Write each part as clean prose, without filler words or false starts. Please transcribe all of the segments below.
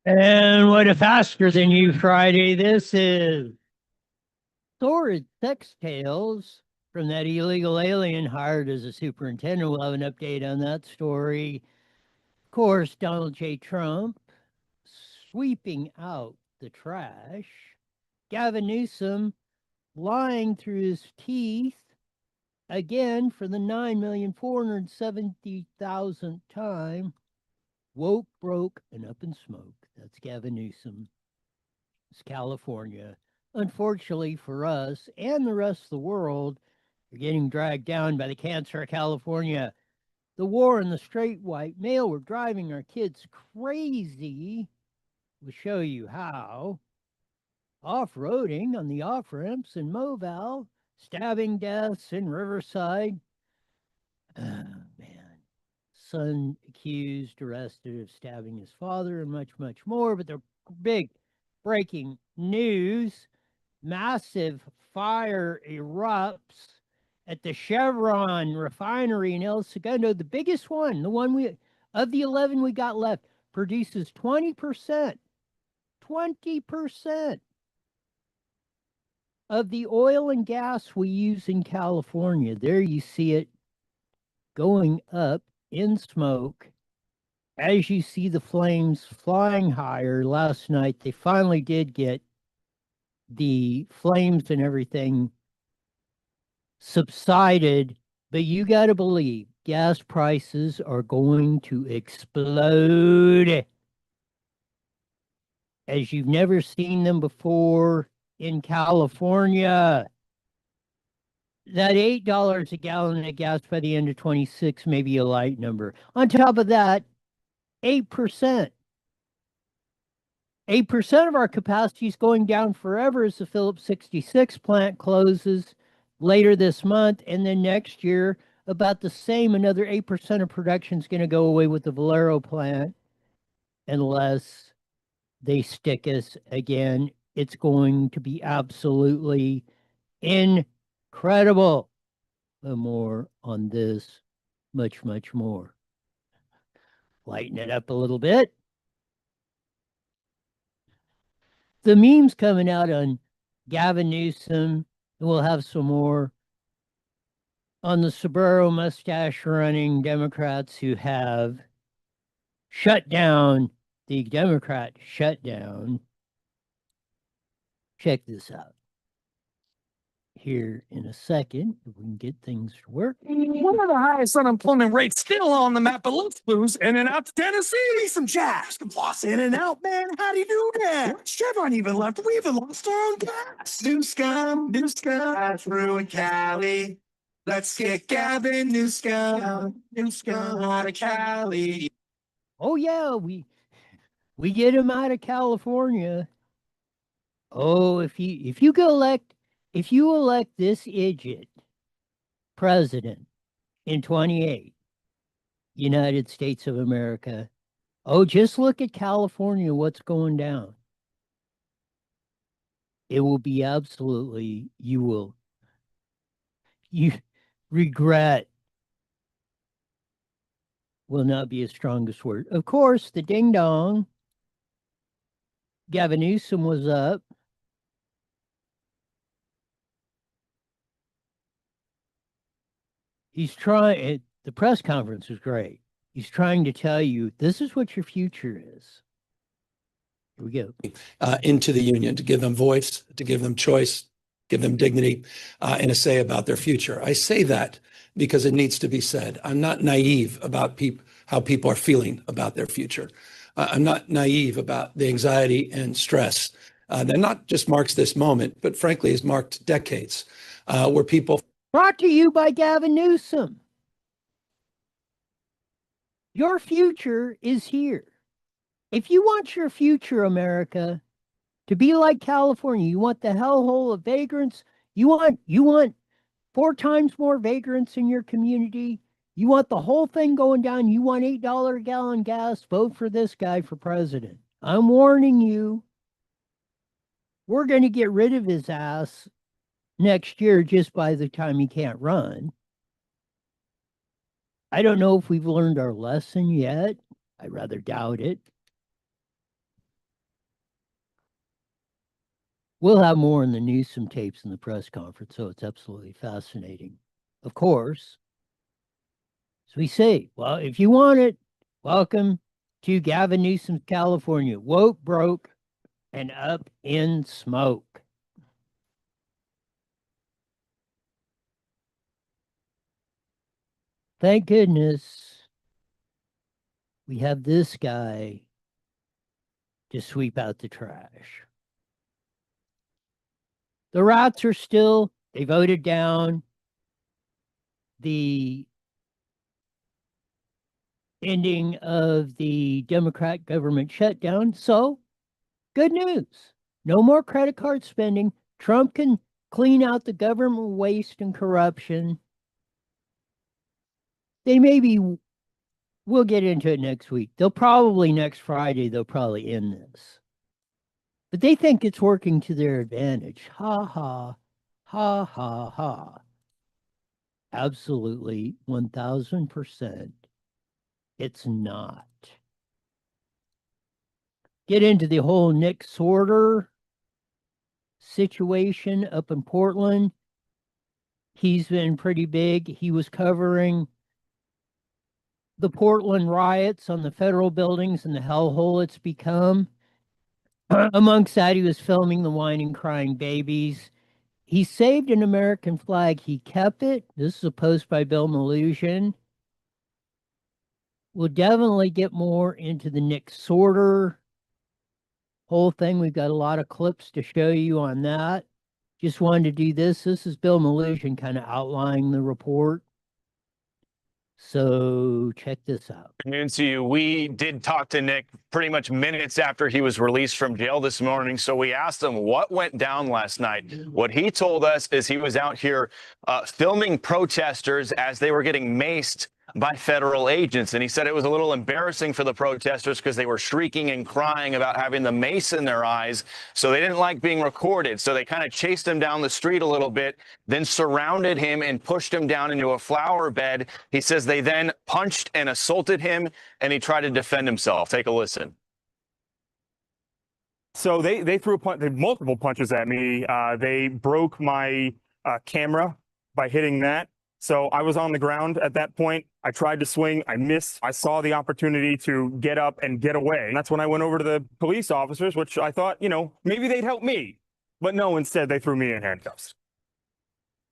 And what a faster than you Friday this is. Sordid sex tales from that illegal alien hired as a superintendent. We'll have an update on that story. Of course, Donald J. Trump sweeping out the trash. Gavin Newsom lying through his teeth again for the 9,470,000th time. Woke, broke, and up in smoke. That's Gavin Newsom. It's California. Unfortunately for us and the rest of the world, you're getting dragged down by the cancer of California. The war and the straight white male were driving our kids crazy. We'll show you how. Off-roading on the off-ramps in Moval, stabbing deaths in Riverside. Man. Son accused, arrested of stabbing his father, and much, much more. But the big breaking news, massive fire erupts at the Chevron refinery in El Segundo. The biggest one, the one we, of the 11 we got left, produces 20%. 20% of the oil and gas we use in California. There you see it going up in smoke. As you see the flames flying higher, last night they finally did get the flames and everything subsided, but you got to believe gas prices are going to explode as you've never seen them before in California. That $8 a gallon of gas by the end of 26 may be a light number. On top of that, 8%. 8% of our capacity is going down forever as the Phillips 66 plant closes later this month. And then next year, about the same, another 8% of production is going to go away with the Valero plant unless they stick us again. It's going to be absolutely incredible. More on this, much, much more. Lighten it up a little bit. The memes coming out on Gavin Newsom, and we'll have some more on the Sobrero mustache running Democrats who have shut down the Democrat shutdown. Check this out here in a second if we can get things to work. One of the highest unemployment rates still on the map, but let's lose in and out to Tennessee. Some jazz, some floss in and out, man. How do you do that? What's Chevron even left? We even lost our own gas. New scum, through in Cali. Let's get Gavin Newsom out of Cali. Oh yeah, we get him out of California. Oh, if you elect this idiot president in 28, United States of America, oh, just look at California, what's going down. It will be absolutely, you regret will not be a strongest word. Of course, the ding dong, Gavin Newsom was up. He's trying, the press conference was great. He's trying to tell you, this is what your future is. Here we go. Into the union, to give them voice, to give them choice, give them dignity, and a say about their future. I say that because it needs to be said. I'm not naive about how people are feeling about their future. I'm not naive about the anxiety and stress that not just marks this moment, but frankly has marked decades where people... Brought to you by Gavin Newsom. Your future is here. If you want your future, America, to be like California, you want the hellhole of vagrants, you want 4 times more vagrants in your community, You want the whole thing going down? You want $8 a gallon gas? Vote for this guy for president. I'm warning you. We're going to get rid of his ass next year just by the time he can't run. I don't know if we've learned our lesson yet. I rather doubt it. We'll have more in the Newsom tapes in the press conference, so it's absolutely fascinating. Of course, as we say, well, if you want it, welcome to Gavin Newsom's California. Woke, broke, and up in smoke. Thank goodness we have this guy to sweep out the trash. The rats are still, they voted down the ending of the Democrat government shutdown. So, good news. No more credit card spending. Trump can clean out the government waste and corruption. They maybe, we'll get into it next week. They'll probably next Friday, they'll probably end this. But they think it's working to their advantage. Ha ha, ha ha ha. Absolutely 1000%. It's not. Get into the whole Nick Sortor situation up in Portland. He's been pretty big. He was covering the Portland riots on the federal buildings and the hellhole it's become. Amongst that, he was filming the whining, crying babies. He saved an American flag. He kept it. This is a post by Bill Malusian. We'll definitely get more into the Nick Sortor whole thing. We've got a lot of clips to show you on that. Just wanted to do this. This is Bill Malusian kind of outlining the report. So check this out. Afternoon to you. We did talk to Nick pretty much minutes after he was released from jail this morning. So we asked him what went down last night. What he told us is he was out here filming protesters as they were getting maced by federal agents. And he said it was a little embarrassing for the protesters because they were shrieking and crying about having the mace in their eyes. So they didn't like being recorded. So they kind of chased him down the street a little bit, then surrounded him and pushed him down into a flower bed. He says they then punched and assaulted him, and he tried to defend himself. Take a listen. So they threw multiple punches at me. They broke my camera by hitting that. So I was on the ground at that point. I tried to swing. I missed. I saw the opportunity to get up and get away. And that's when I went over to the police officers, which I thought, maybe they'd help me. But no, instead they threw me in handcuffs.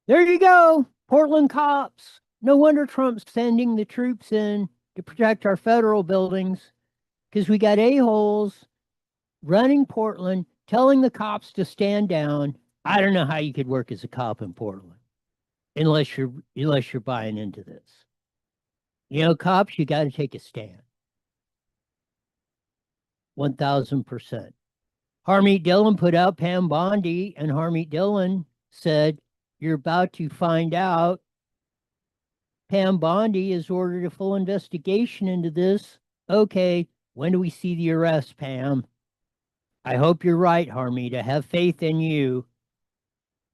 There you go. Portland cops. No wonder Trump's sending the troops in to protect our federal buildings because we got a-holes running Portland, telling the cops to stand down. I don't know how you could work as a cop in Portland unless you're buying into this. Cops, you got to take a stand. 1000%. Harmeet Dillon put out Pam Bondi, and Harmeet Dillon said, "You're about to find out." Pam Bondi has ordered a full investigation into this. Okay, when do we see the arrest, Pam? I hope you're right, Harmeet. I have faith in you.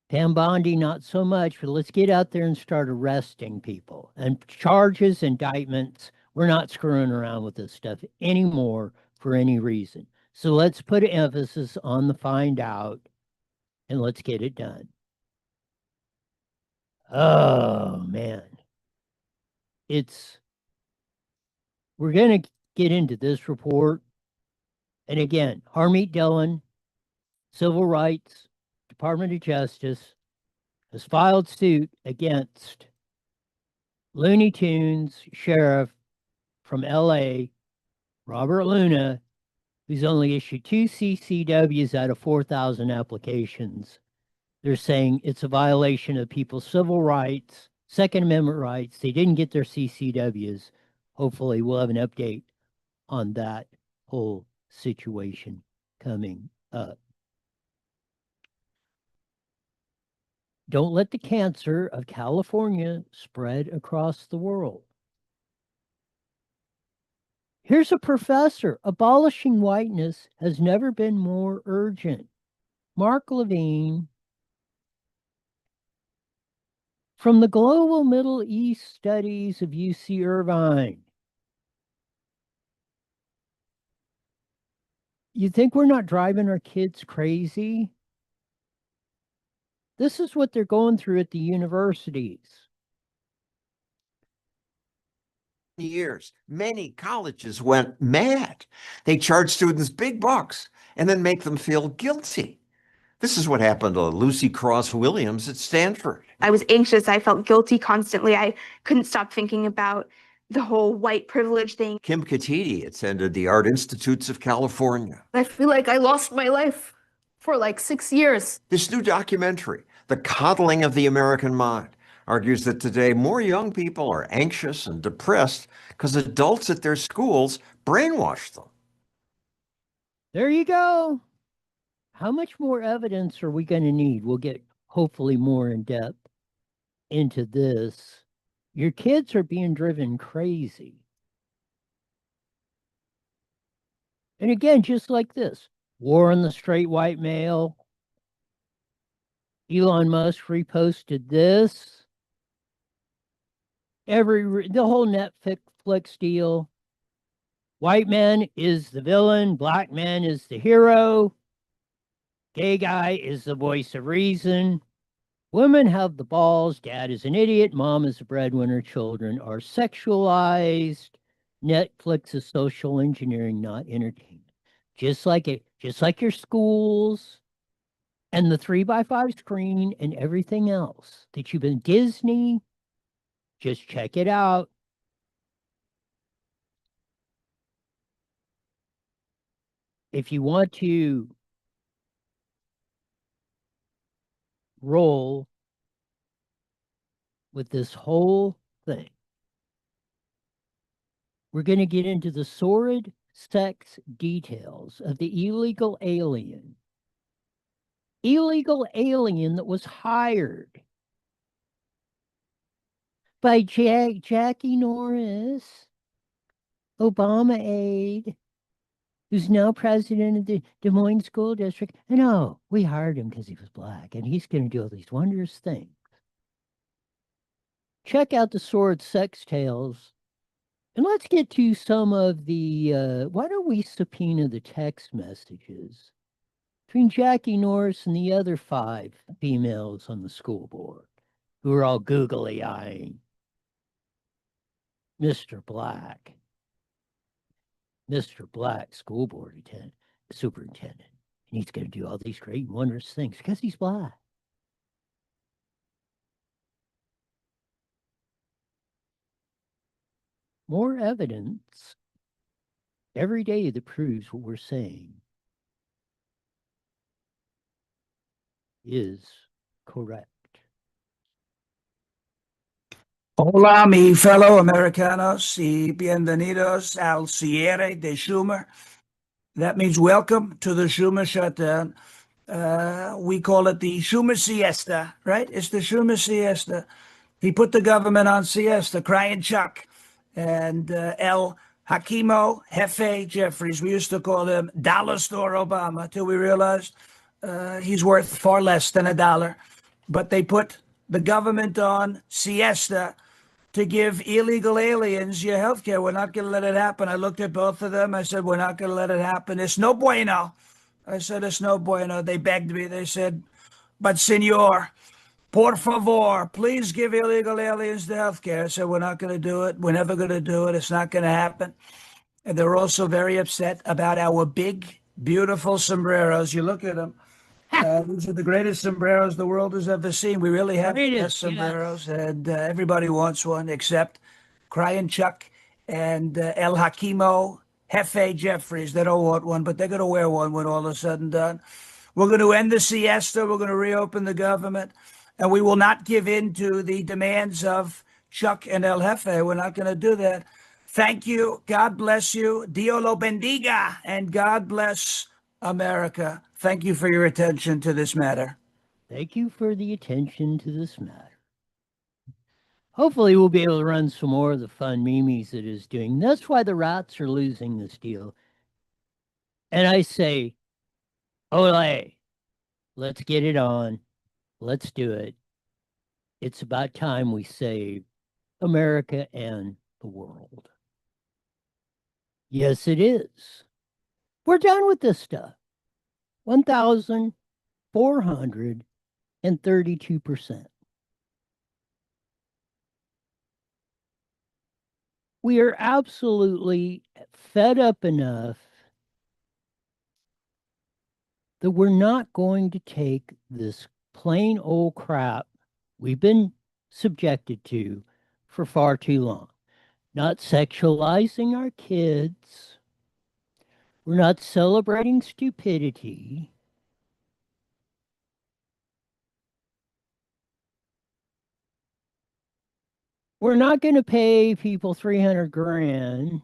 Pam Bondi, not so much, but let's get out there and start arresting people. And charges, indictments, we're not screwing around with this stuff anymore for any reason. So let's put an emphasis on the find out and let's get it done. Oh, man. We're going to get into this report. And again, Harmeet Dillon, Civil Rights, Department of Justice, has filed suit against Looney Tunes sheriff from LA, Robert Luna, who's only issued 2 CCWs out of 4,000 applications. They're saying it's a violation of people's civil rights, Second Amendment rights. They didn't get their CCWs. Hopefully we'll have an update on that whole situation coming up. Don't let the cancer of California spread across the world. Here's a professor. Abolishing whiteness has never been more urgent. Mark Levine from the Global Middle East Studies of UC Irvine. You think we're not driving our kids crazy? This is what they're going through at the universities. Years, many colleges went mad. They charge students big bucks and then make them feel guilty. This is what happened to Lucy Cross Williams at Stanford. I was anxious. I felt guilty constantly. I couldn't stop thinking about the whole white privilege thing. Kim Katiti attended the Art Institutes of California. I feel like I lost my life for like 6 years. This new documentary, The Coddling of the American Mind, argues that today more young people are anxious and depressed because adults at their schools brainwash them. There you go. How much more evidence are we going to need? We'll get hopefully more in depth into this. Your kids are being driven crazy. And again, just like this, war on the straight white male. Elon Musk reposted this. The whole Netflix deal. White man is the villain, black man is the hero. Gay guy is the voice of reason. Women have the balls. Dad is an idiot. Mom is a breadwinner. Children are sexualized. Netflix is social engineering, not entertainment. Just like your schools and the 3x5 screen and everything else that you've been Disney. Just check it out. If you want to roll with this whole thing, we're going to get into the sordid sex details of the illegal alien that was hired by Jackie Norris, Obama aide, who's now president of the Des Moines School District. I know, we hired him because he was black, and he's going to do all these wondrous things. Check out the sordid sex tales. And let's get to some of the, why don't we subpoena the text messages between Jackie Norris and the other 5 females on the school board who are all googly eyeing Mr. Black, school board superintendent. And he's going to do all these great and wondrous things because he's black. More evidence every day that proves what we're saying is correct. Hola, mi fellow Americanos, y bienvenidos al cierre de Schumer. That means welcome to the Schumer shutdown. We call it the Schumer siesta, right? It's the Schumer siesta. He put the government on siesta, crying Chuck. And El Hakimo Jefe Jeffries, we used to call him Dollar Store Obama, till we realized he's worth far less than $1. But they put the government on siesta to give illegal aliens your health care. We're not going to let it happen. I looked at both of them. I said, we're not going to let it happen. It's no bueno. I said, it's no bueno. They begged me. They said, but senor, por favor, please give illegal aliens the health care. I said, we're not going to do it. We're never going to do it. It's not going to happen. And they're also very upset about our big, beautiful sombreros. You look at them. These are the greatest sombreros the world has ever seen. We really have the best sombreros, and everybody wants one except Crying Chuck and El Hakimo Jefe Jeffries. They don't want one, but they're going to wear one when all is said and done. We're going to end the siesta. We're going to reopen the government, and we will not give in to the demands of Chuck and El Jefe. We're not going to do that. Thank you. God bless you. Dios lo bendiga, and God bless America. Thank you for your attention to this matter. Thank you for the attention to this matter. Hopefully, we'll be able to run some more of the fun memes it is doing. That's why the rats are losing this deal. And I say, Ole, let's get it on. Let's do it. It's about time we save America and the world. Yes, it is. We're done with this stuff. 1,432%. We are absolutely fed up enough that we're not going to take this plain old crap we've been subjected to for far too long. Not sexualizing our kids. We're not celebrating stupidity. We're not going to pay people 300 grand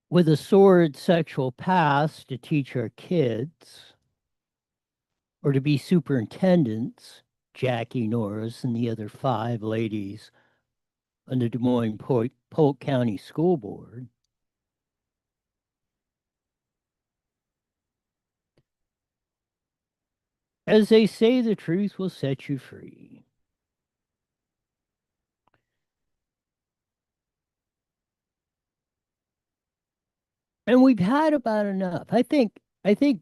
with a sordid sexual past to teach our kids or to be superintendents, Jackie Norris and the other 5 ladies on the Des Moines Polk County School Board. As they say, the truth will set you free. And we've had about enough. I think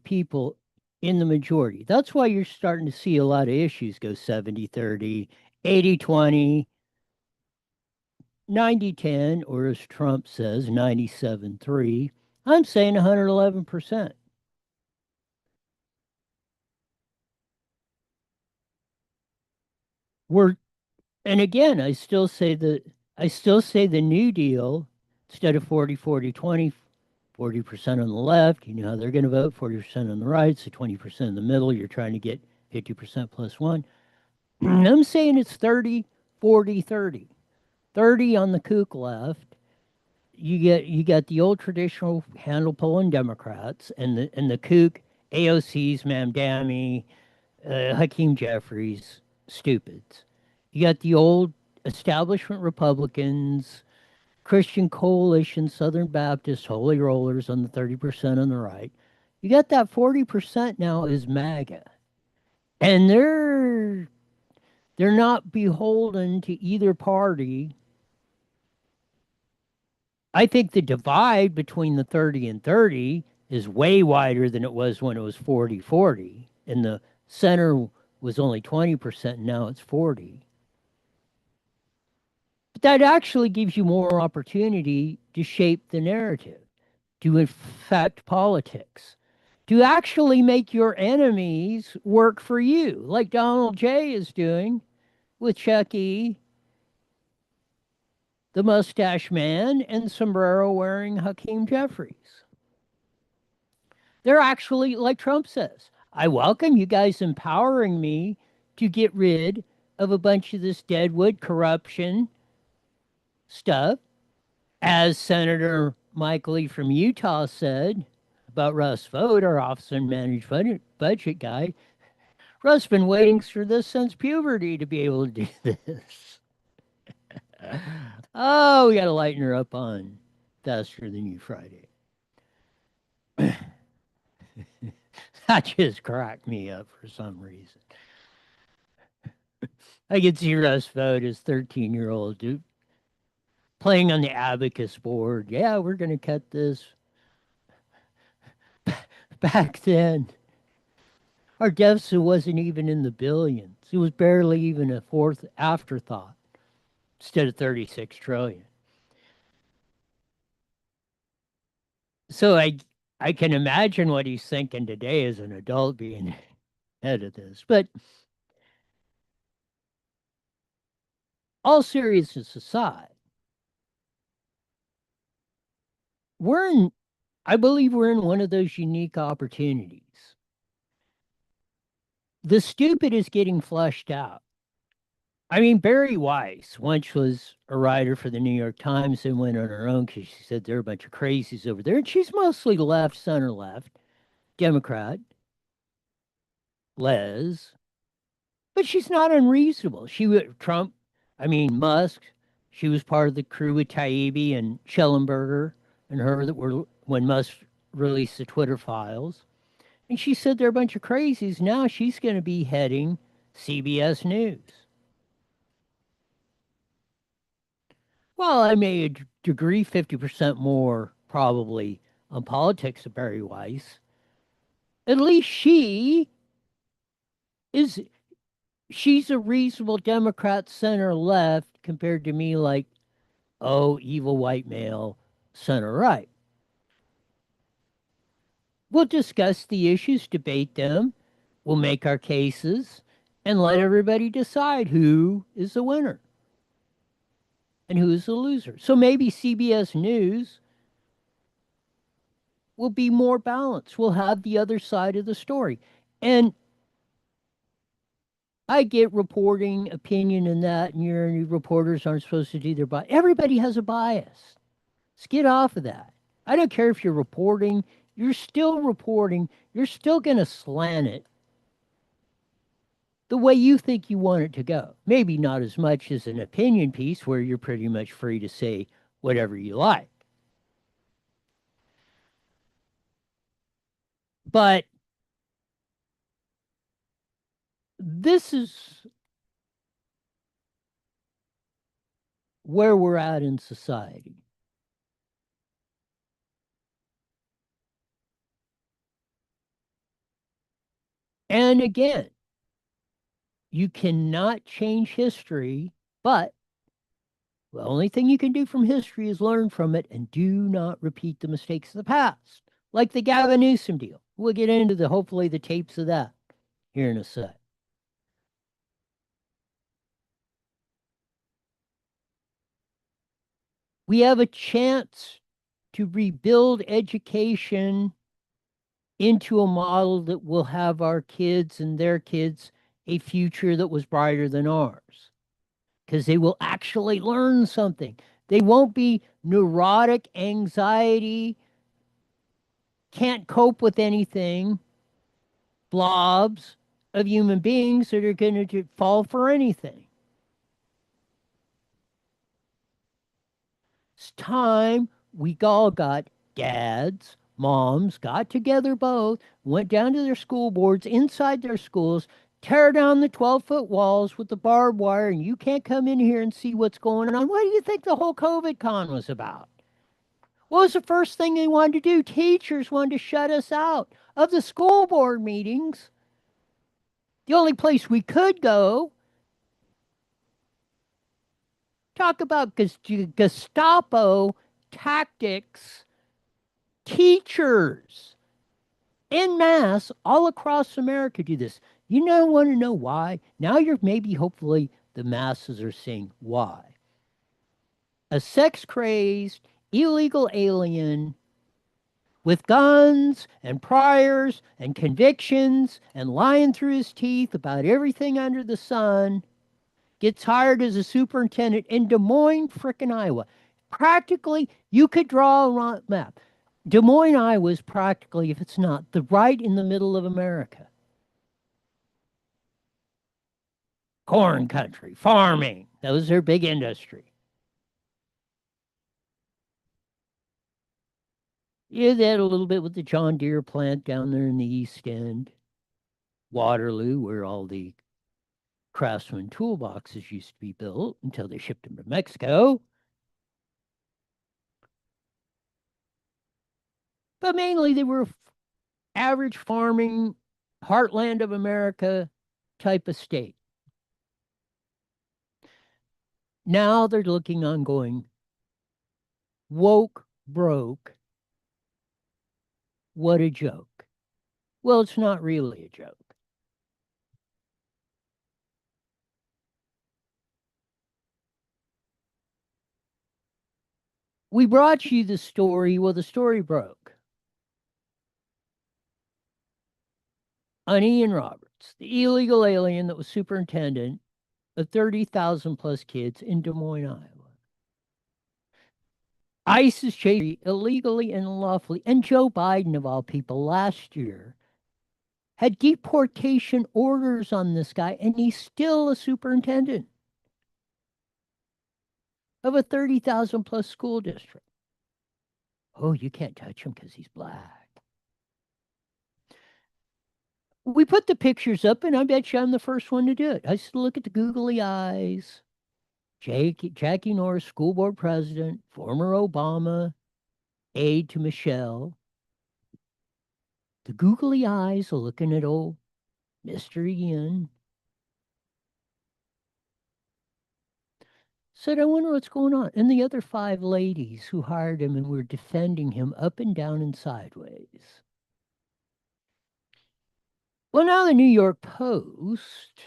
people in the majority, that's why you're starting to see a lot of issues go 70-30, 80-20, 90-10, or as Trump says, 97-3. I'm saying 111%. We're and again, I still say the New Deal instead of 40-40-20, 40% on the left, you know how they're going to vote, 40% on the right, so 20% in the middle, you're trying to get 50% plus 1. I'm saying it's 30-40-30. 30 on the kook left. You got the old traditional handle pulling Democrats and the kook AOCs, Mamdani, Hakeem Jeffries, stupids. You got the old establishment Republicans, Christian Coalition, Southern Baptist, Holy Rollers on the 30% on the right. You got that 40% now is MAGA. And they're not beholden to either party. I think the divide between the 30 and 30 is way wider than it was when it was 40-40. And the center was only 20%, and now it's 40. But that actually gives you more opportunity to shape the narrative, to affect politics, to actually make your enemies work for you, like Donald J. is doing with Chucky, the mustache man, and sombrero wearing Hakeem Jeffries. They're actually, like Trump says, I welcome you guys empowering me to get rid of a bunch of this deadwood corruption stuff. As Senator Mike Lee from Utah said about Russ Vought, our Office and Managed Budget guy, Russ been waiting for this since puberty to be able to do this. Oh, we got to lighten her up on Faster Than You Friday. That just cracked me up for some reason. I could see Russ Vought as 13-year-old dude playing on the abacus board. Yeah, we're going to cut this. Back then, our deficit wasn't even in the billions. It was barely even a fourth afterthought instead of 36 trillion. So I can imagine what he's thinking today as an adult being head of this. But all seriousness aside, I believe we're in one of those unique opportunities. The stupid is getting flushed out. I mean, Barry Weiss once was a writer for the New York Times and went on her own because she said there are a bunch of crazies over there. And she's mostly left, center left, Democrat. Les, but she's not unreasonable. Musk, she was part of the crew with Taibbi and Schellenberger and her that were when Musk released the Twitter files. And she said they're a bunch of crazies. Now she's going to be heading CBS News. Well, I may agree 50% more probably on politics of Barry Weiss. At least she's a reasonable Democrat center left compared to me, like, oh, evil white male center right. We'll discuss the issues, debate them, we'll make our cases, and let everybody decide who is the winner and who is the loser. So maybe CBS News will be more balanced. We'll have the other side of the story. And I get reporting opinion in that, and your reporters aren't supposed to do their bias. Everybody has a bias. Let's get off of that. I don't care if you're reporting, you're still reporting, you're still going to slant it the way you think you want it to go. Maybe not as much as an opinion piece where you're pretty much free to say whatever you like. But this is where we're at in society. And again, you cannot change history, but the only thing you can do from history is learn from it and do not repeat the mistakes of the past, like the Gavin Newsom deal. We'll get into hopefully the tapes of that here in a sec. We have a chance to rebuild education into a model that will have our kids and their kids a future that was brighter than ours, because they will actually learn something. They won't be neurotic, anxiety, can't cope with anything, blobs of human beings that are going to fall for anything. It's time we all got dads, moms, got together both, went down to their school boards inside their schools, tear down the 12-foot walls with the barbed wire, and you can't come in here and see what's going on. What do you think the whole COVID con was about? What was the first thing they wanted to do? Teachers wanted to shut us out of the school board meetings. The only place we could go. Talk about Gestapo tactics. Teachers en masse all across America do this. You don't want to know why? Now hopefully the masses are seeing why. A sex-crazed, illegal alien with guns and priors and convictions and lying through his teeth about everything under the sun gets hired as a superintendent in Des Moines, frickin' Iowa. Practically, you could draw a map. Des Moines, Iowa is practically, if it's not, right in the middle of America. Corn country, farming, those are big industry. Yeah, they had a little bit with the John Deere plant down there in the East End. Waterloo, where all the Craftsman toolboxes used to be built until they shipped them to Mexico. But mainly they were average farming, heartland of America type of state. Now they're looking on going, woke broke. What a joke. Well, it's not really a joke. We brought you the story. Well, the story broke on Ian Roberts, the illegal alien that was superintendent of 30,000 plus kids in Des Moines, Iowa. ICE is chasing illegally and unlawfully, and Joe Biden, of all people, last year had deportation orders on this guy, and he's still a superintendent of a 30,000 plus school district. Oh, you can't touch him because he's black. We put the pictures up, and I bet you I'm the first one to do it. I said, look at the googly eyes. Jackie Norris, school board president, former Obama aide to Michelle. The googly eyes are looking at old Mr. Ian. Said, I wonder what's going on. And the other 5 ladies who hired him and were defending him up and down and sideways. Well, now the New York Post,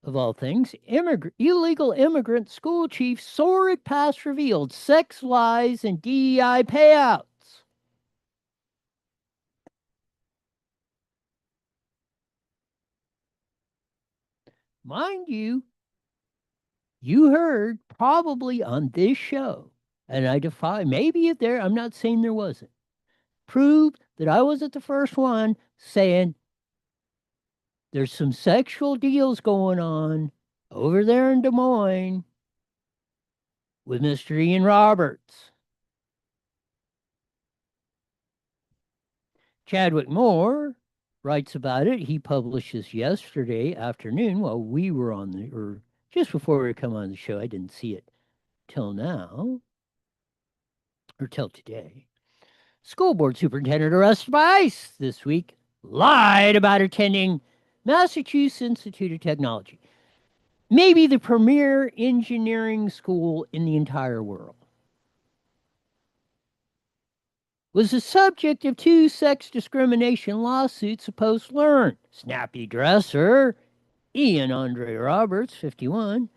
of all things, illegal immigrant school chief sordid past revealed sex lies and DEI payouts. Mind you, you heard probably on this show, and I defy, maybe if there, I'm not saying there wasn't, prove that I wasn't the first one saying there's some sexual deals going on over there in Des Moines with Mr. Ian Roberts. Chadwick Moore writes about it. He published this yesterday afternoon while we were on the, or just before we come on the show. I didn't see it till now, or till today. School board superintendent arrested by ICE this week lied about attending Massachusetts Institute of Technology, maybe the premier engineering school in the entire world. Was the subject of 2 sex discrimination lawsuits supposed to learn. Snappy dresser Ian Andre Roberts, 51,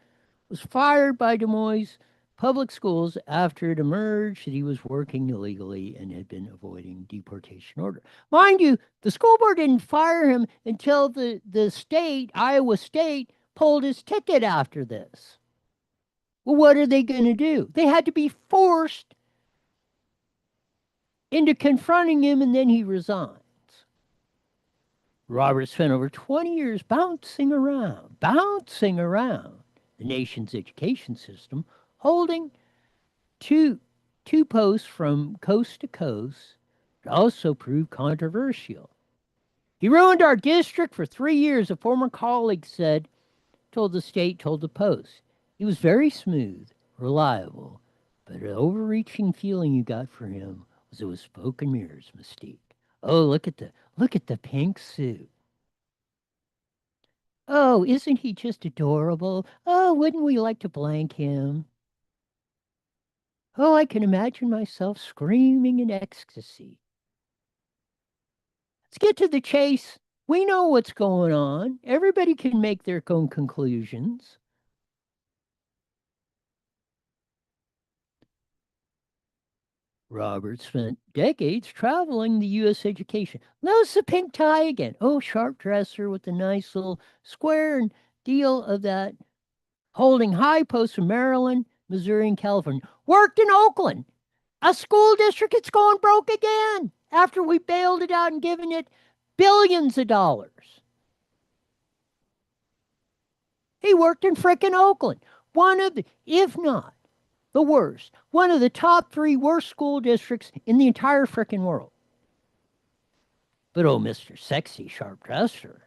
was fired by Des Moines public schools after it emerged that he was working illegally and had been avoiding deportation order. Mind you, the school board didn't fire him until the state, Iowa State, pulled his ticket after this. Well, what are they going to do? They had to be forced into confronting him, and then he resigns. Robert spent over 20 years bouncing around the nation's education system, holding two posts from coast to coast, but also proved controversial. He ruined our district for 3 years, a former colleague said, told the Post. He was very smooth, reliable, but an overreaching feeling you got for him was it was smoke and mirrors mystique. Oh, look at the pink suit. Oh, isn't he just adorable? Oh, wouldn't we like to blank him? Oh, I can imagine myself screaming in ecstasy. Let's get to the chase. We know what's going on. Everybody can make their own conclusions. Robert spent decades traveling the U.S. education. Notice the pink tie again. Oh, sharp dresser with the nice little square and deal of that. Holding high posts in Maryland, Missouri, and California. Worked in Oakland, a school district that's going broke again after we bailed it out and given it billions of dollars. He worked in frickin' Oakland, one of the, if not the worst, one of the top 3 worst school districts in the entire frickin' world. But oh, Mr. Sexy Sharp Dresser.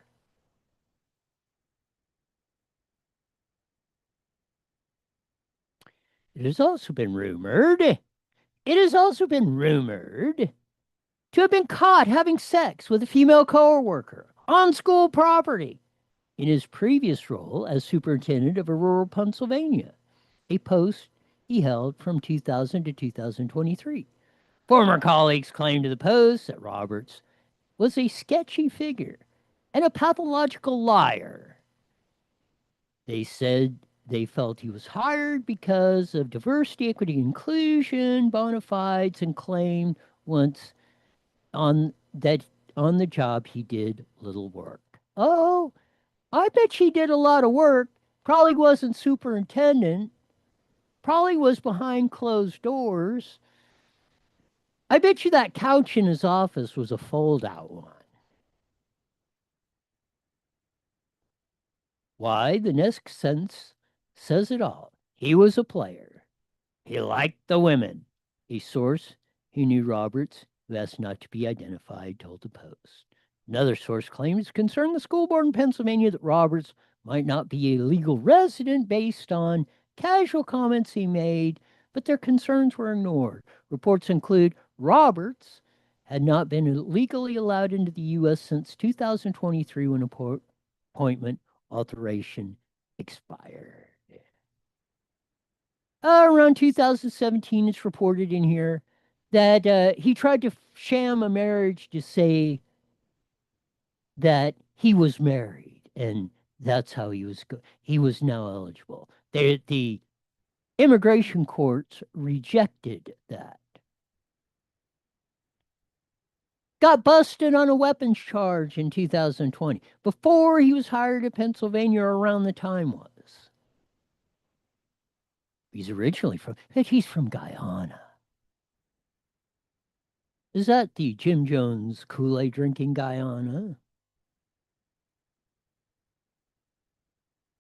It has also been rumored to have been caught having sex with a female co-worker on school property in his previous role as superintendent of a rural Pennsylvania, a post he held from 2000 to 2023. Former colleagues claimed to the Post that Roberts was a sketchy figure and a pathological liar. They said they felt he was hired because of diversity, equity, inclusion, bona fides, and claimed once on the job he did little work. Oh, I bet she did a lot of work. Probably wasn't superintendent. Probably was behind closed doors. I bet you that couch in his office was a fold-out one. Why, the next sentence says it all. He was a player. He liked the women. A source who knew Roberts, who asked not to be identified, told the Post. Another source claims concerned the school board in Pennsylvania that Roberts might not be a legal resident based on casual comments he made, but their concerns were ignored. Reports include Roberts had not been legally allowed into the U.S. since 2023 when appointment authorization expired. Around 2017, it's reported in here that he tried to sham a marriage to say that he was married, and that's how he was now eligible. The immigration courts rejected that. Got busted on a weapons charge in 2020 before he was hired at Pennsylvania, or around the time was. He's originally he's from Guyana. Is that the Jim Jones Kool-Aid drinking Guyana?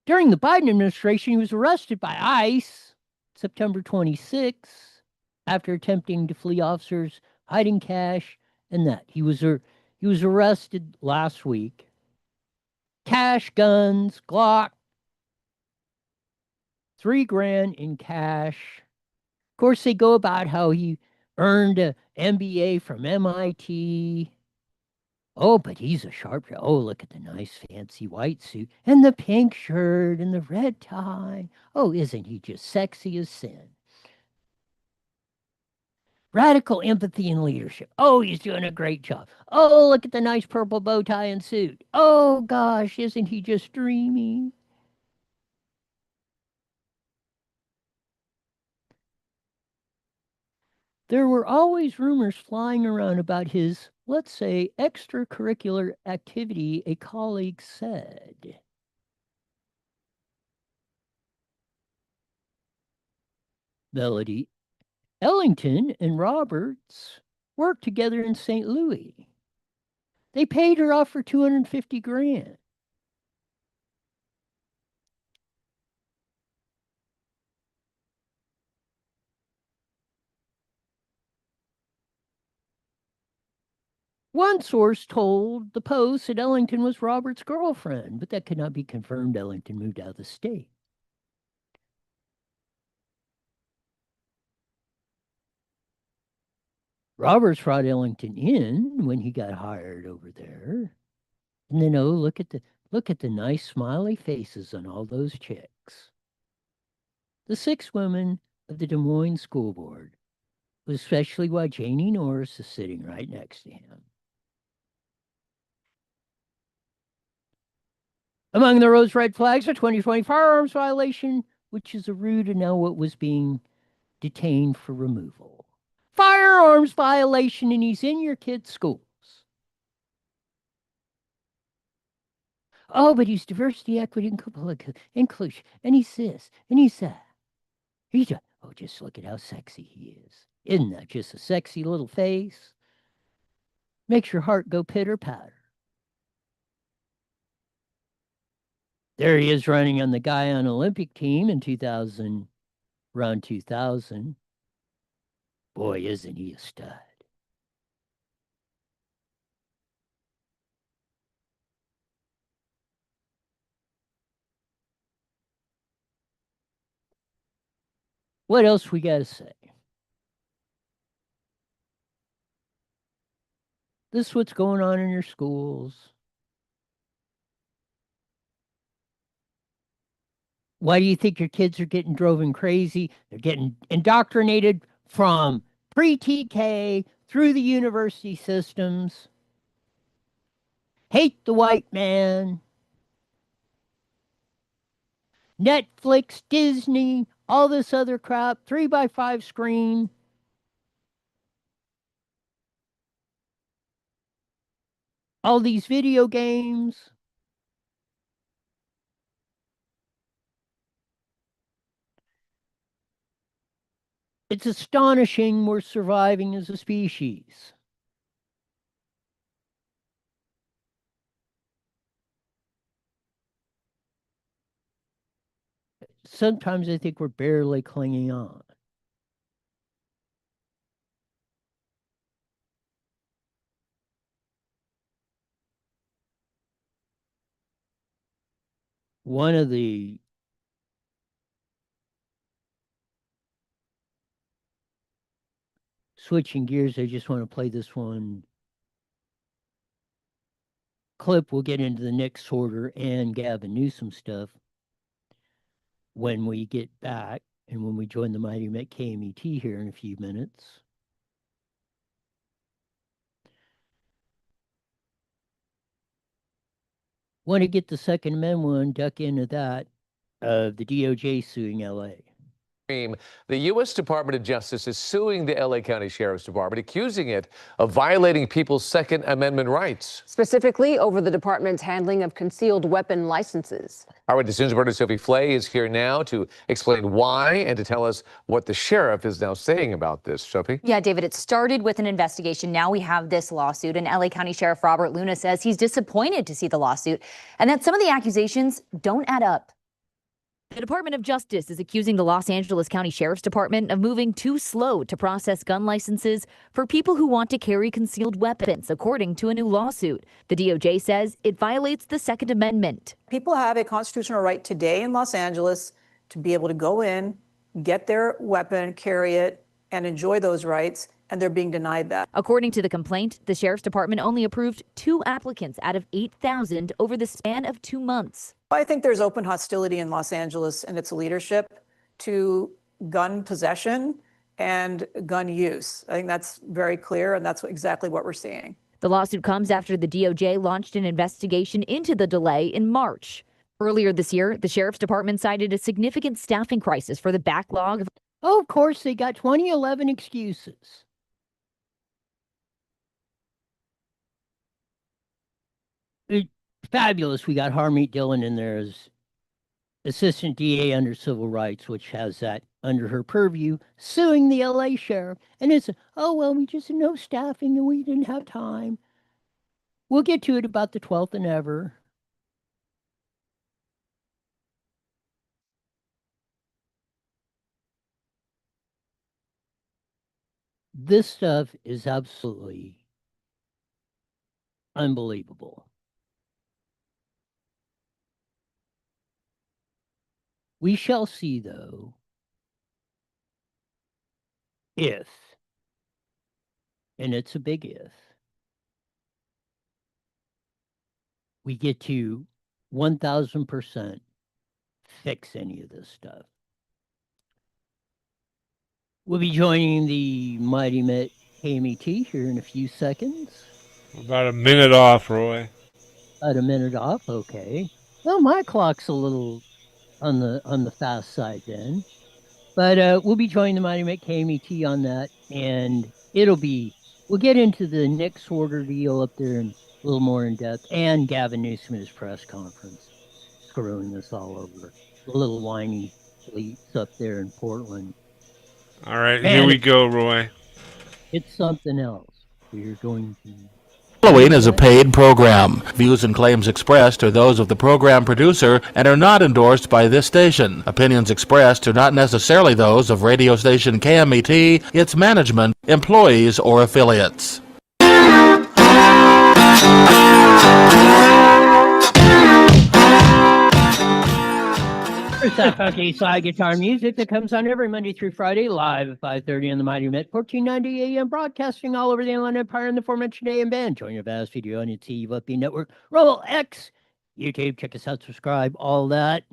During the Biden administration, he was arrested by ICE September 26 after attempting to flee officers, hiding cash, and that. He was arrested last week. Cash, guns, Glock, $3,000 in cash. Of course, they go about how he earned an MBA from MIT. Oh, but he's a sharp. Oh, look at the nice fancy white suit and the pink shirt and the red tie. Oh, isn't he just sexy as sin? Radical empathy and leadership. Oh, he's doing a great job. Oh, look at the nice purple bow tie and suit. Oh, gosh, isn't he just dreamy? There were always rumors flying around about his, let's say, extracurricular activity, a colleague said. Melody Ellington and Roberts worked together in St. Louis. They paid her off for $250,000. One source told the Post that Ellington was Roberts' girlfriend, but that could not be confirmed. Ellington moved out of the state. Roberts brought Ellington in when he got hired over there. And then, oh, look at the nice smiley faces on all those chicks. The 6 women of the Des Moines School Board, especially why Janie Norris is sitting right next to him. Among the rose red flags, a 2020 firearms violation, which is a root and now what was being detained for removal. Firearms violation, and he's in your kid's schools. Oh, but he's diversity, equity, and inclusion, and he's this, and he's that. Oh, just look at how sexy he is. Isn't that just a sexy little face? Makes your heart go pitter-patter. There he is running on the Guyana Olympic team in around 2000. Boy, isn't he a stud. What else we got to say? This is what's going on in your schools. Why do you think your kids are getting driven crazy? They're getting indoctrinated from pre-TK through the university systems. Hate the white man. Netflix, Disney, all this other crap, 3x5 screen. All these video games. It's astonishing we're surviving as a species. sometimes I think we're barely clinging on. One of the switching gears, I just want to play this one clip. We'll get into the Nick Sortor and Gavin Newsom stuff when we get back and when we join the Mighty Met KMET here in a few minutes. Want to get the Second Amendment one, duck into that, the DOJ suing LA. The U.S. Department of Justice is suing the L.A. County Sheriff's Department, accusing it of violating people's Second Amendment rights. Specifically over the department's handling of concealed weapon licenses. Our Witness News reporter Sophie Flay is here now to explain why and to tell us what the sheriff is now saying about this. Sophie? Yeah, David, it started with an investigation. Now we have this lawsuit, and LA County Sheriff Robert Luna says he's disappointed to see the lawsuit and that some of the accusations don't add up. The Department of Justice is accusing the Los Angeles County Sheriff's Department of moving too slow to process gun licenses for people who want to carry concealed weapons, according to a new lawsuit. The DOJ says it violates the Second Amendment. People have a constitutional right today in Los Angeles to be able to go in, get their weapon, carry it, and enjoy those rights, and they're being denied that. According to the complaint, the Sheriff's Department only approved 2 applicants out of 8,000 over the span of 2 months. I think there's open hostility in Los Angeles and its leadership to gun possession and gun use. I think that's very clear, and that's exactly what we're seeing. The lawsuit comes after the DOJ launched an investigation into the delay in March. Earlier this year, the Sheriff's Department cited a significant staffing crisis for the backlog. Oh, of course, they got 2011 excuses. Fabulous. We got Harmeet Dillon in there as assistant DA under civil rights, which has that under her purview, suing the LA sheriff. And it's, oh, well, we just had no staffing and we didn't have time. We'll get to it about the 12th and ever. This stuff is absolutely unbelievable. We shall see, though, if, and it's a big if, we get to 1,000% fix any of this stuff. We'll be joining the Mighty Met KMET here in a few seconds. About a minute off, Roy. About a minute off, okay. Well, my clock's a little on the fast side then. But we'll be joining the Mighty Met KMET on that, and we'll get into the Nick Sortor deal up there in a little more in depth, and Gavin Newsom at his press conference, screwing us all over. The little whiny fleets up there in Portland. All right, here we go, Roy. It's something else. We're going to... Following is a paid program. Views and claims expressed are those of the program producer and are not endorsed by this station. Opinions expressed are not necessarily those of radio station KMET, its management, employees, or affiliates. There's that funky slide guitar music that comes on every Monday through Friday, live at 5:30 on the Mighty Met, 1490 AM, broadcasting all over the Inland Empire in the aforementioned AM band. Join your vast video on your TVP network, Roll X, YouTube. Check us out, subscribe, all that.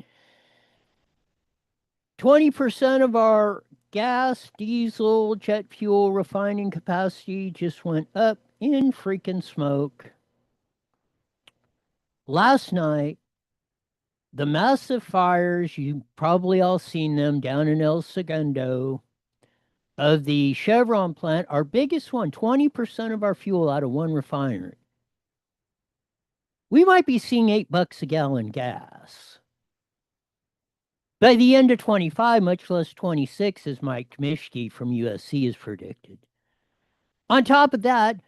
20% of our gas, diesel, jet fuel refining capacity just went up in freaking smoke. Last night, the massive fires, you've probably all seen them down in El Segundo, of the Chevron plant, our biggest one, 20% of our fuel out of one refinery. We might be seeing $8 a gallon gas. By the end of 25, much less 26, as Mike Mishke from USC has predicted. On top of that,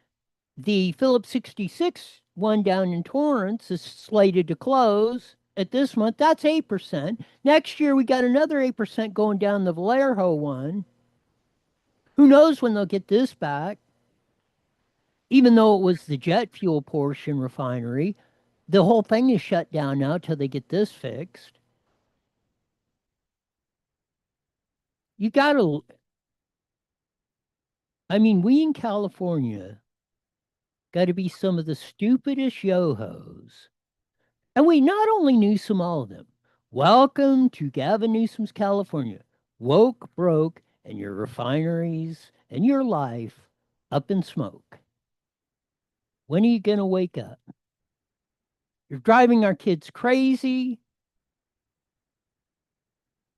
the Phillips 66 one down in Torrance is slated to close. at this month. That's 8%. Next year, we got another 8% going down the Vallejo one. Who knows when they'll get this back? Even though it was the jet fuel portion refinery, the whole thing is shut down now till they get this fixed. You got to, I mean, we in California got to be some of the stupidest yo-hos. And we not only Newsom, all of them. Welcome to Gavin Newsom's California. Woke, broke, and your refineries and your life up in smoke. When are you going to wake up? You're driving our kids crazy.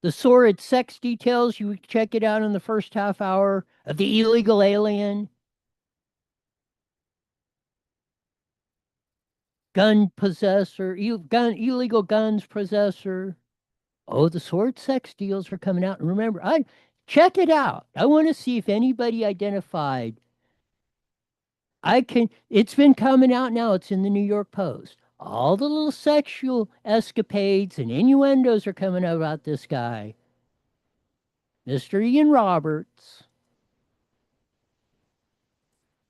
The sordid sex details, you check it out in the first half hour of The Illegal Alien. Gun possessor, illegal guns possessor. Oh, the sordid sex deals are coming out. And remember, check it out. I want to see if anybody identified. It's been coming out now. It's in the New York Post. All the little sexual escapades and innuendos are coming out about this guy, Mr. Ian Roberts.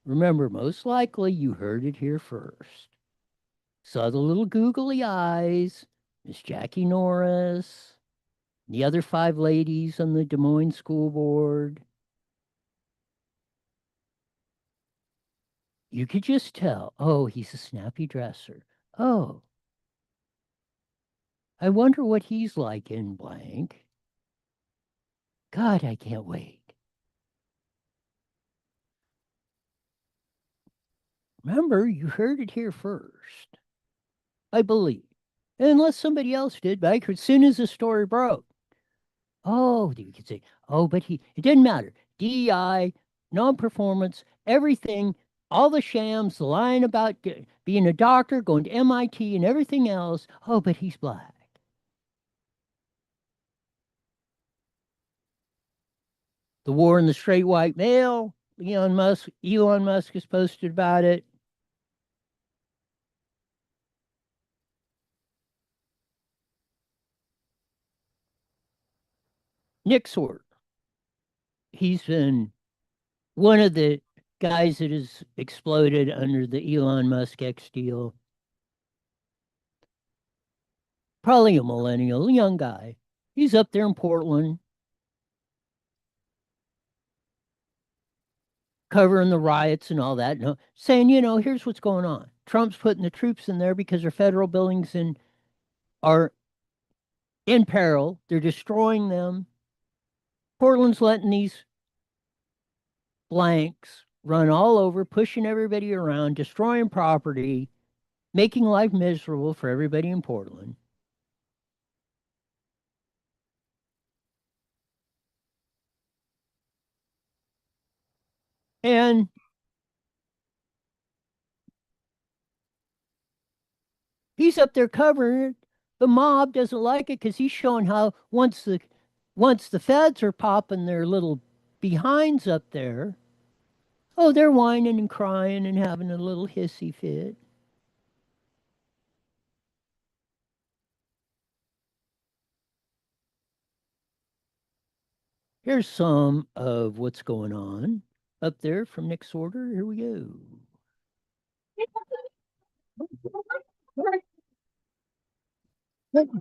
Remember, most likely you heard it here first. Saw the little googly eyes, Miss Jackie Norris, the other 5 ladies on the Des Moines School Board. You could just tell, oh, he's a snappy dresser. Oh, I wonder what he's like in blank. God, I can't wait. Remember, you heard it here first. I believe. Unless somebody else did, but as soon as the story broke. Oh, you could say, oh, but it didn't matter. DEI, non-performance, everything, all the shams, the lying about being a doctor, going to MIT and everything else. Oh, but he's black. The war in the straight white male, Elon Musk has posted about it. Nick Sortor. He's been one of the guys that has exploded under the Elon Musk X deal. Probably a millennial, young guy. He's up there in Portland, covering the riots and all that, saying, here's what's going on. Trump's putting the troops in there because their federal buildings are in peril. They're destroying them. Portland's letting these blanks run all over, pushing everybody around, destroying property, making life miserable for everybody in Portland. And he's up there covering it. The mob doesn't like it because he's showing how once the feds are popping their little behinds up there, oh, they're whining and crying and having a little hissy fit. Here's some of what's going on up there from Nick Sortor. Here we go.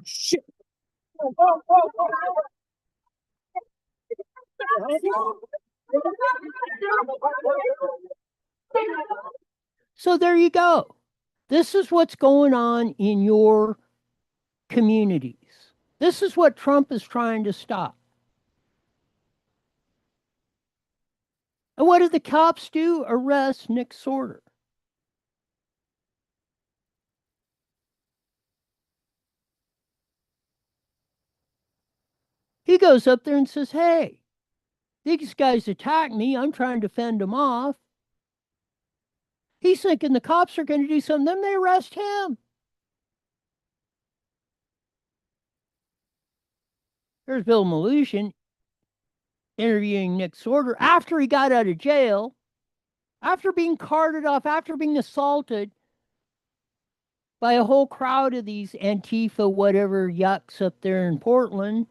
Shit. So there you go. This is what's going on in your communities. This is what Trump is trying to stop. And what did the cops do? Arrest Nick Sortor. He goes up there and says, hey, these guys attacked me. I'm trying to fend them off. He's thinking the cops are going to do something. Then they arrest him. There's Bill Malutian interviewing Nick Sortor after he got out of jail, after being carted off, after being assaulted. by a whole crowd of these Antifa whatever yucks up there in Portland.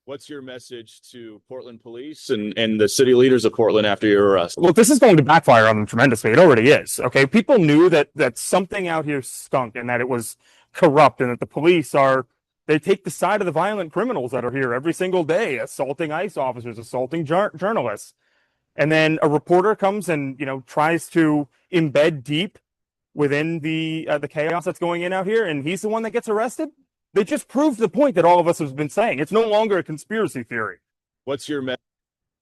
What's your message to Portland police and the city leaders of Portland after your arrest? Look, this is going to backfire on them tremendously. It already is. Okay. People knew that something out here stunk and that it was corrupt and that the police they take the side of the violent criminals that are here every single day, assaulting ICE officers, assaulting journalists. And then a reporter comes and, tries to embed deep within the chaos that's going in out here. And he's the one that gets arrested. They just proved the point that all of us have been saying. It's no longer a conspiracy theory. What's your message?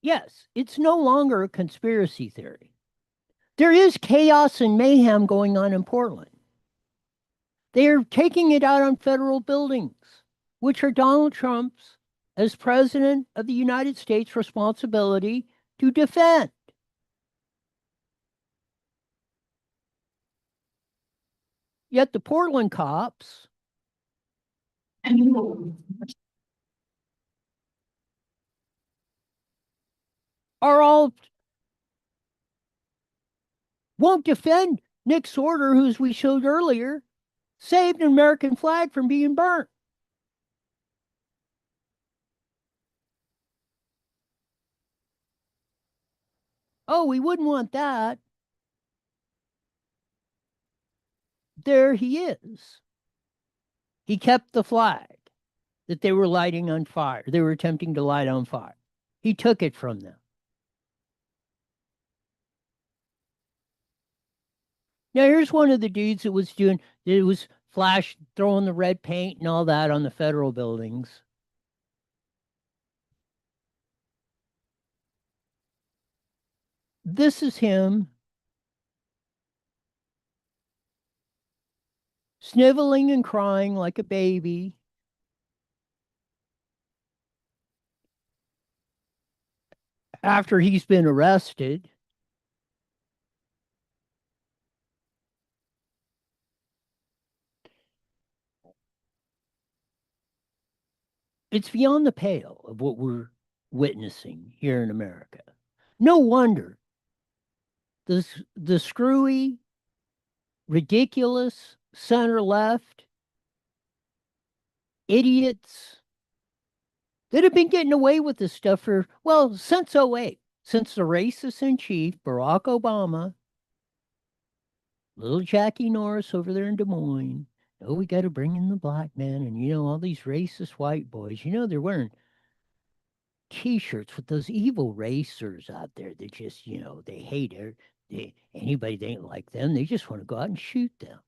Yes, it's no longer a conspiracy theory. There is chaos and mayhem going on in Portland. They're taking it out on federal buildings, which are Donald Trump's, as president of the United States, responsibility to defend. Yet the Portland cops won't defend Nick Sortor, who, as we showed earlier, saved an American flag from being burnt. Oh, we wouldn't want that. There he is. He kept the flag that they were lighting on fire. They were attempting to light on fire. He took it from them. Now, here's one of the dudes that was throwing the red paint and all that on the federal buildings. This is him sniveling and crying like a baby. After he's been arrested. It's beyond the pale of what we're witnessing here in America. No wonder the screwy, ridiculous center left idiots that have been getting away with this stuff since 08, since the racist in chief, Barack Obama, little Jackie Norris over there in Des Moines. Oh, we got to bring in the black man. And, all these racist white boys, they're wearing T-shirts with those evil racers out there that just, they hate anybody that ain't like them. They just want to go out and shoot them.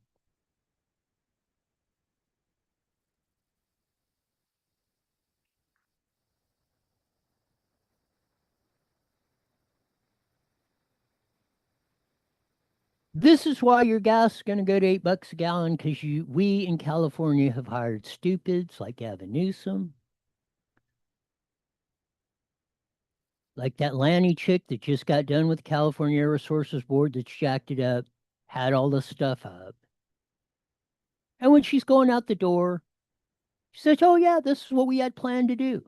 This is why your gas is going to go to $8 a gallon, because we in California have hired stupids like Gavin Newsom, like that Lanny chick that just got done with the California Air Resources Board that's jacked it up, had all the stuff up. And when she's going out the door, she says, oh yeah, this is what we had planned to do.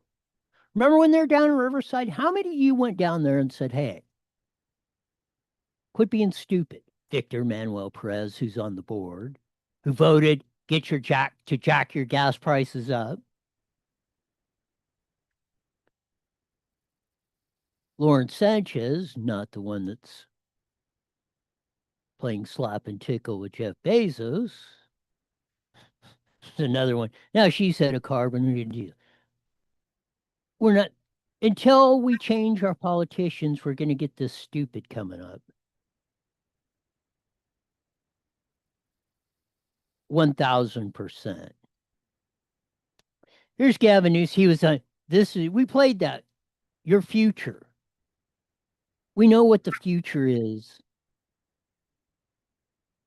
Remember when they're down in Riverside? How many of you went down there and said, hey, quit being stupid? Victor Manuel Perez, who's on the board, who voted jack your gas prices up. Lawrence Sanchez, not the one that's playing slap and tickle with Jeff Bezos. Another one. Now she's had a carbon deal. We're not, until we change our politicians, we're going to get this stupid coming up. 1,000%. Here's Gavin Newsom. He was on we played that. Your future. We know what the future is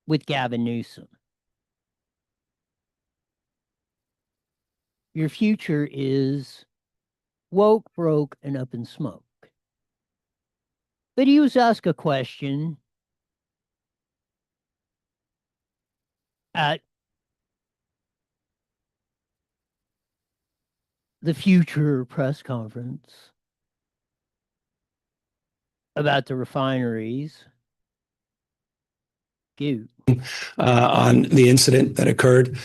with Gavin Newsom. Your future is woke, broke, and up in smoke. But he was asked a question at the future press conference about the refineries. Go. On the incident that occurred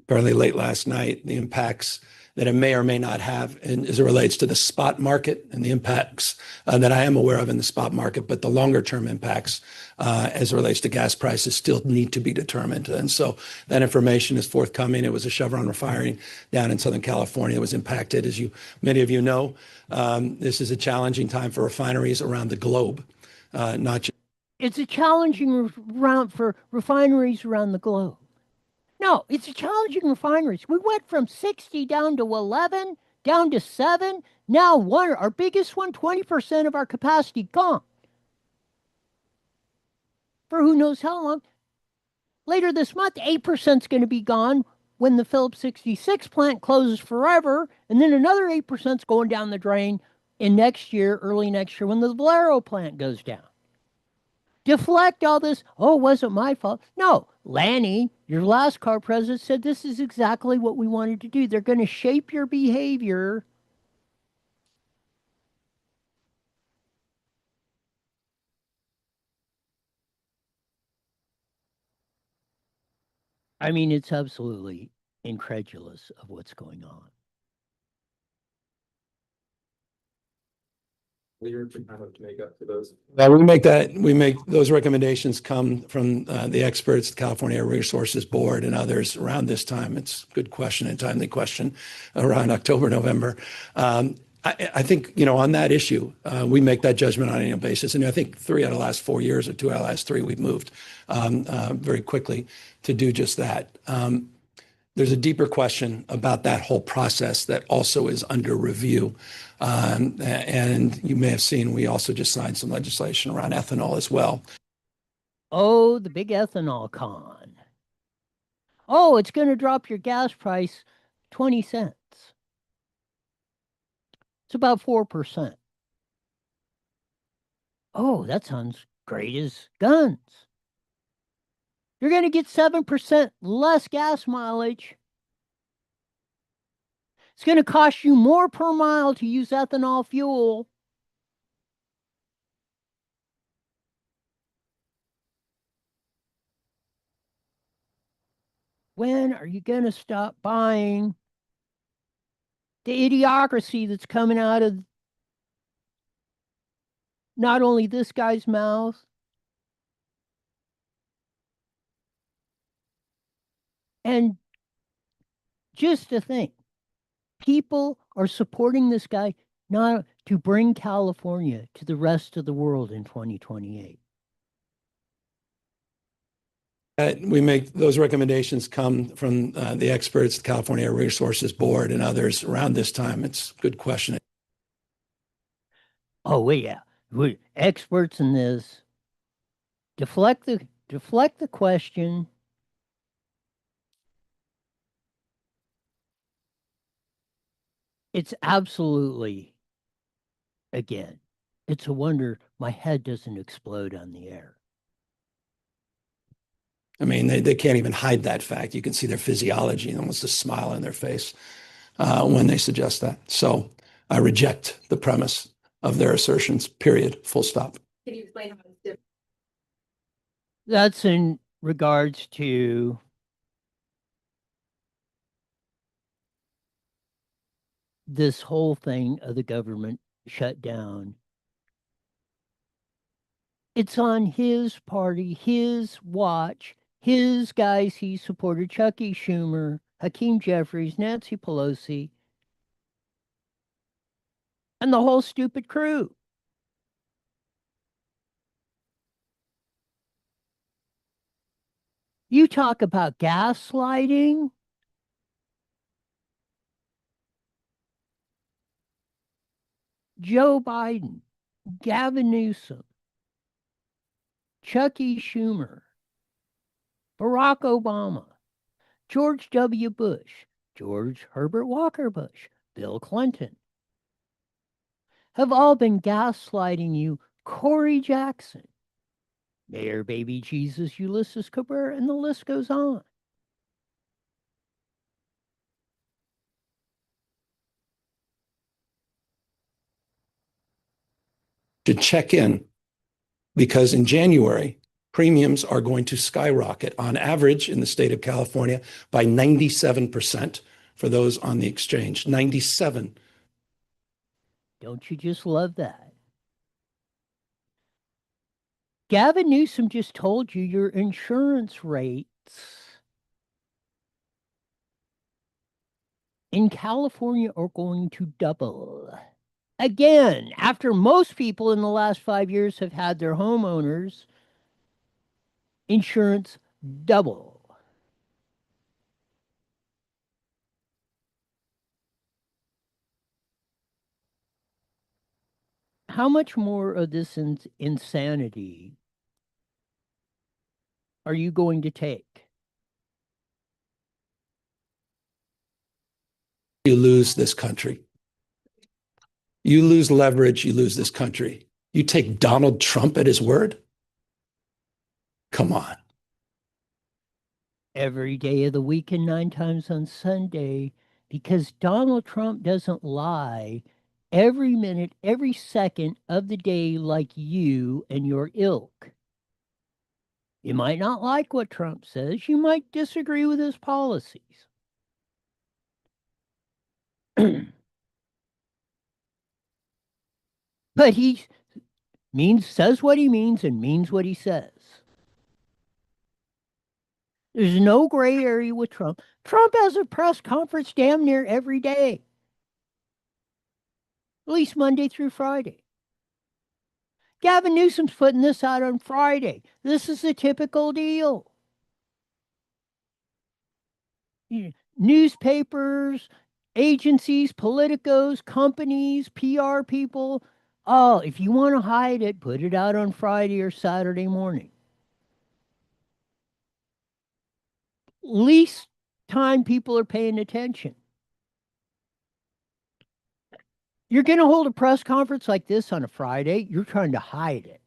fairly late last night, the impacts that it may or may not have as it relates to the spot market and the impacts that I am aware of in the spot market, but the longer term impacts as it relates to gas prices still need to be determined. And so that information is forthcoming. It was a Chevron refinery down in Southern California that was impacted. As many of you know, this is a challenging time for refineries around the globe, not just. It's a challenging round for refineries around the globe. No, it's a challenging refineries. We went from 60 down to 11, down to 7. Now our biggest one, 20% of our capacity gone. For who knows how long. Later this month, 8% is going to be gone when the Phillips 66 plant closes forever. And then another 8% is going down the drain in next year, early next year, when the Valero plant goes down. Deflect all this. Oh, it wasn't my fault. No, Lanny, your last car president, said this is exactly what we wanted to do. They're going to shape your behavior. I mean, it's absolutely incredulous of what's going on. We make those recommendations come from the experts, the California Air Resources Board and others around this time. It's a good question and timely question around October, November. I think, on that issue, we make that judgment on an annual basis. And I think 3 out of the last 4 years or 2 out of the last 3, we've moved very quickly to do just that. There's a deeper question about that whole process that also is under review. And you may have seen, we also just signed some legislation around ethanol as well. Oh, the big ethanol con. Oh, it's going to drop your gas price 20 cents. It's about 4%. Oh, that sounds great as guns. You're going to get 7% less gas mileage. It's going to cost you more per mile to use ethanol fuel. When are you going to stop buying the idiocracy that's coming out of not only this guy's mouth, and just to think, people are supporting this guy not to bring California to the rest of the world in 2028. We make those recommendations come from the experts, the California Air Resources Board and others around this time. It's a good question. Oh, yeah. We're experts in this. Deflect the question. It's absolutely, again, it's a wonder my head doesn't explode on the air. I mean, they can't even hide that fact. You can see their physiology and almost a smile on their face when they suggest that. So I reject the premise of their assertions, period, full stop. Can you explain how it's different? That's in regards to this whole thing of the government shut down. It's on his party, his watch, his guys he supported, Chucky Schumer, Hakeem Jeffries, Nancy Pelosi, and the whole stupid crew. You talk about gaslighting. Joe Biden, Gavin Newsom, Chucky Schumer, Barack Obama, George W. Bush, George Herbert Walker Bush, Bill Clinton, have all been gaslighting you. Corey Jackson, Mayor Baby Jesus, Ulysses Cabrera, and the list goes on. should check in because in January, premiums are going to skyrocket on average in the state of California by 97% for those on the exchange. 97. Don't you just love that? Gavin Newsom just told you your insurance rates in California are going to double. Again, after most people in the last 5 years have had their homeowners insurance double. How much more of this insanity are you going to take? You lose this country. You lose leverage, you lose this country. You take Donald Trump at his word? Come on. Every day of the week and 9 times on Sunday, because Donald Trump doesn't lie every minute, every second of the day like you and your ilk. You might not like what Trump says. You might disagree with his policies. But he says what he means and means what he says. There's no gray area with Trump. Trump has a press conference damn near every day, at least Monday through Friday. Gavin Newsom's putting this out on Friday. This is a typical deal. Newspapers, agencies, politicos, companies, PR people. Oh, if you want to hide it, put it out on Friday or Saturday morning. Least time people are paying attention. You're going to hold a press conference like this on a Friday, you're trying to hide it.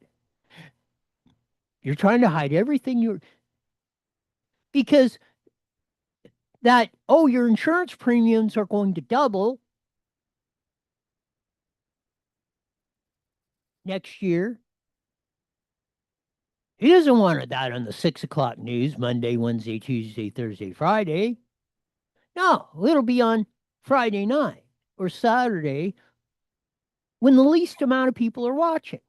You're trying to hide everything because your insurance premiums are going to double next year. He doesn't want that on the 6 o'clock news, Monday, Wednesday, Tuesday, Thursday, Friday. No, it'll be on Friday night or Saturday when the least amount of people are watching.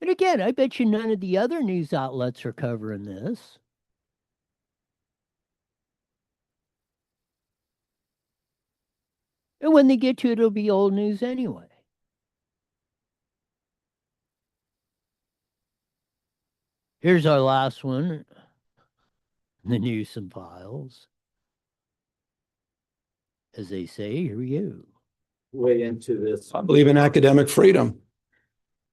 And again, I bet you none of the other news outlets are covering this. And when they get to it, it'll be old news anyway. Here's our last one, the Newsom files. As they say, here we go. Way into this. I believe in academic freedom.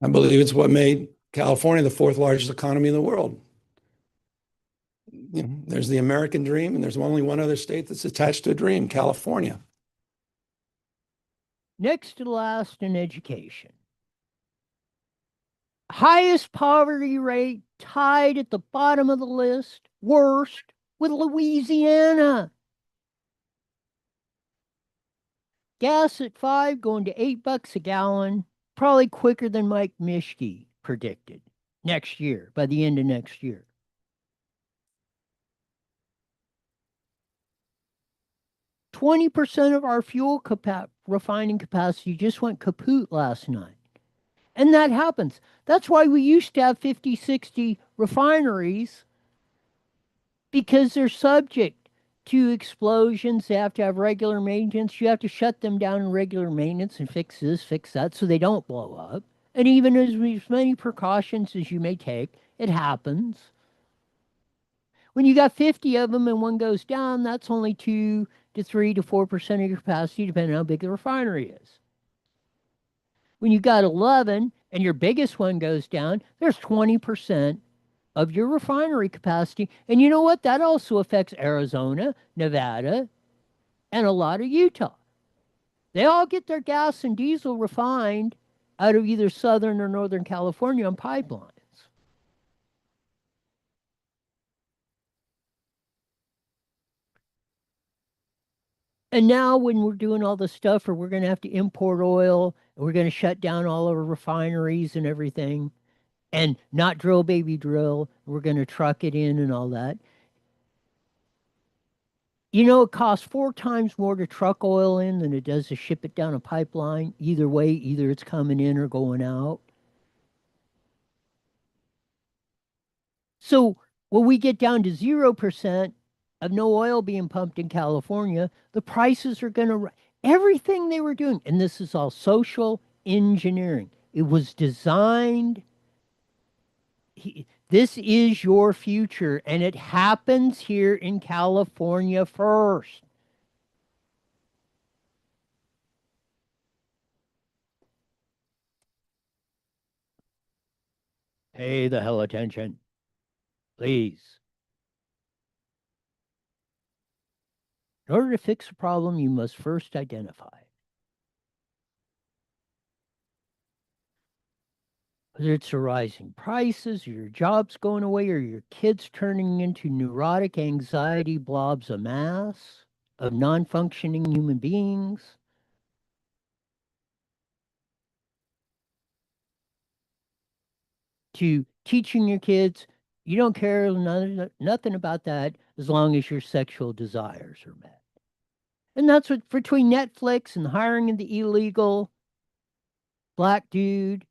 I believe it's what made California the 4th largest economy in the world. There's the American dream, and there's only one other state that's attached to a dream, California. Next to last in education. Highest poverty rate, tied at the bottom of the list, worst with Louisiana. Gas at $5 going to $8 a gallon, probably quicker than Mike Mischke predicted next year, by the end of next year. %20 of our fuel refining capacity just went kaput last night. And that happens. That's why we used to have 50, 60 refineries, because they're subject to explosions. They have to have regular maintenance. You have to shut them down in regular maintenance and fix this, fix that, so they don't blow up. And even as many precautions as you may take, it happens. When you got 50 of them and one goes down, that's only 2 to 3 to 4% of your capacity, depending on how big the refinery is. When you got 11 and your biggest one goes down, there's 20% of your refinery capacity. And you know what? That also affects Arizona, Nevada, and a lot of Utah. They all get their gas and diesel refined out of either Southern or Northern California on pipelines. And now when we're doing all this stuff, or we're going to have to import oil, and we're going to shut down all our refineries and everything, and not drill, baby, drill. We're going to truck it in and all that. You know, it costs 4 times more to truck oil in than it does to ship it down a pipeline. Either way, either it's coming in or going out. So when we get down to 0% of no oil being pumped in California, the prices are going to, everything they were doing, and this is all social engineering. It was designed. This is your future, and it happens here in California first. Pay the hell attention, please. In order to fix a problem, you must first identify it. Whether it's the rising prices, or your job's going away, or your kids turning into neurotic anxiety blobs of mass of non-functioning human beings, to teaching your kids you don't care nothing about that as long as your sexual desires are met. And that's what, between Netflix and hiring the illegal black dude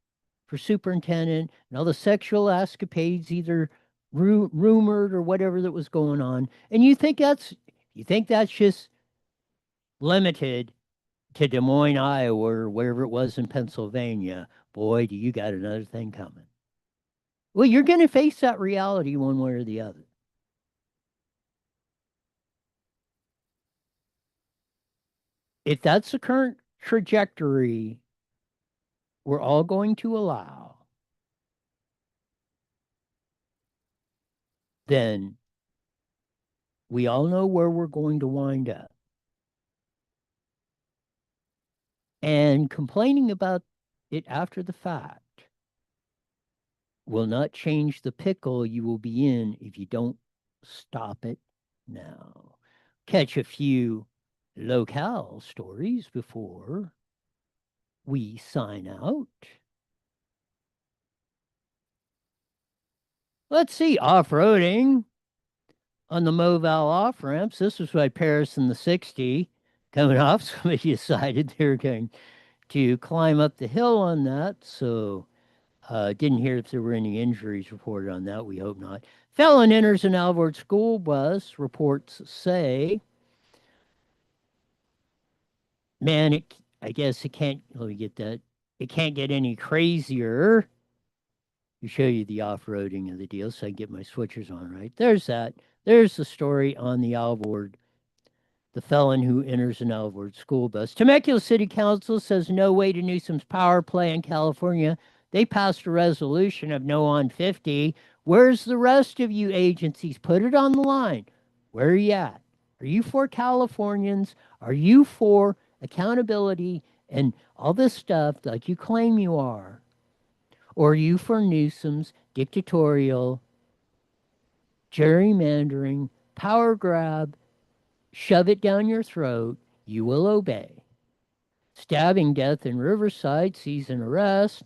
for superintendent and all the sexual escapades, either rumored or whatever that was going on. And you think that's just limited to Des Moines, Iowa, or wherever it was in Pennsylvania. Boy, do you got another thing coming. Well, you're going to face that reality one way or the other. If that's the current trajectory we're all going to allow, then we all know where we're going to wind up. And complaining about it after the fact will not change the pickle you will be in if you don't stop it now. Catch a few locale stories before we sign out. Let's see, off-roading on the Moval off-ramps. This was by Paris in the 60. Coming off, somebody decided they were going to climb up the hill on that, so didn't hear if there were any injuries reported on that. We hope not. Felon enters an Alvord school bus, reports say. Man, I guess it can't, let me get that. It can't get any crazier. To show you the off-roading of the deal so I can get my switchers on right. There's that. There's the story on the Alvord. The felon who enters an Alvord school bus. Temecula City Council says no way to Newsom's power play in California. They passed a resolution of no on 50. Where's the rest of you agencies? Put it on the line. Where are you at? Are you for Californians? Are you for accountability and all this stuff like you claim you are? Or are you for Newsom's dictatorial, gerrymandering, power grab, shove it down your throat, you will obey? Stabbing death in Riverside sees an arrest.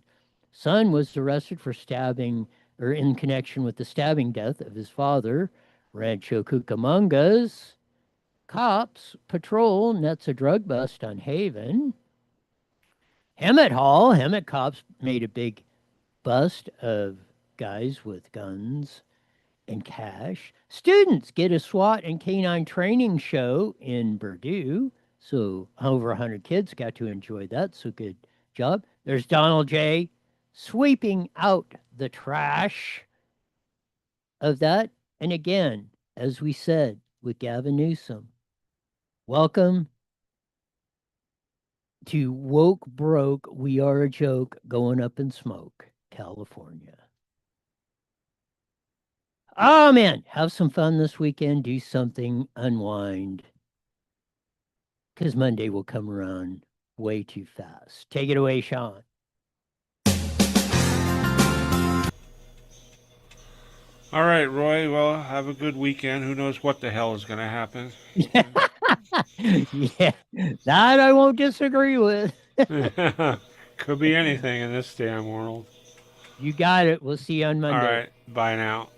Son was arrested for stabbing, or in connection with the stabbing death of his father. Rancho Cucamonga's cops patrol nets a drug bust on Haven. Hemet cops made a big bust of guys with guns and cash. Students get a SWAT and canine training show in Purdue. So over 100 kids got to enjoy that. So good job. There's Donald J. sweeping out the trash of that. And again, as we said with Gavin Newsom, welcome to Woke Broke, We Are a Joke, Going Up in Smoke, California. Oh, man, have some fun this weekend. Do something, unwind. Because Monday will come around way too fast. Take it away, Sean. All right, Roy. Well, have a good weekend. Who knows what the hell is going to happen? Yeah, that I won't disagree with. Could be anything in this damn world. You got it. We'll see you on All Monday. right. Bye now.